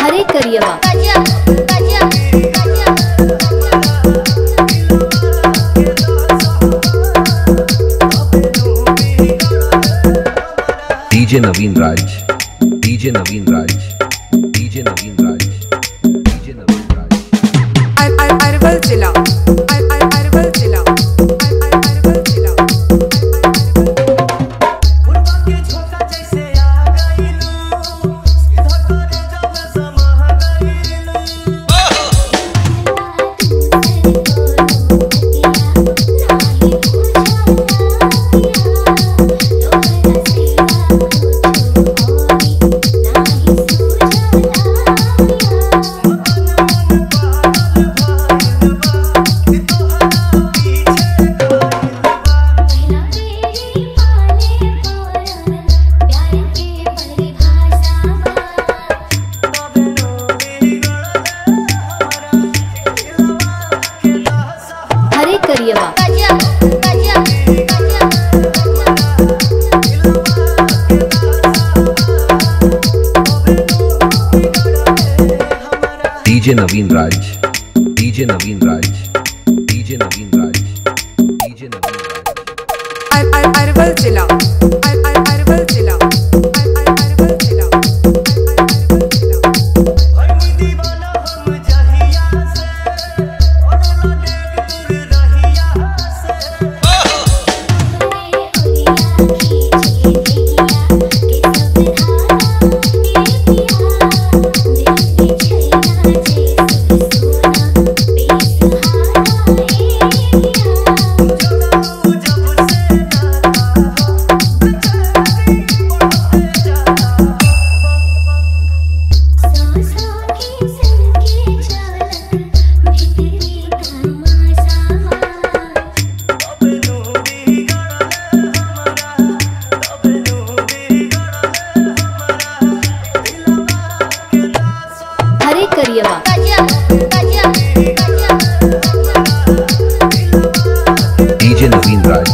हरे करियवा डीजे नवीन राज, डीजे नवीन राज, डीजे नवीन राज, डीजे नवीन राज। अरवल जिला, अरवल जिला, अरवल जिला। उड़वा के झोंका जैसे आ गइलू, सीधा करे जब समा गइलू। हरे करियवा डीजे नवीन राज, डीजे नवीन राज, डीजे नवीन राज, डीजे नवीन राज। अरवल जिला, अरवल जिला, अरवल जिला, अरवल जिला। भाई मुई दीवाना हम जहिया से, ओढ़ला देख दूर रहिया से। हरे करियवा डीजे नवीन राज,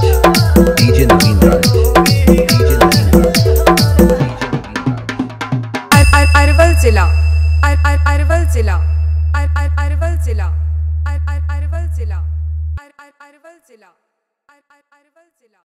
डीजे नवीन राज, डीजे नवीन राज, अरवल जिला, अरवल जिला, अरवल जिला, अरवल जिला, अरवल जिला, अरवल जिला।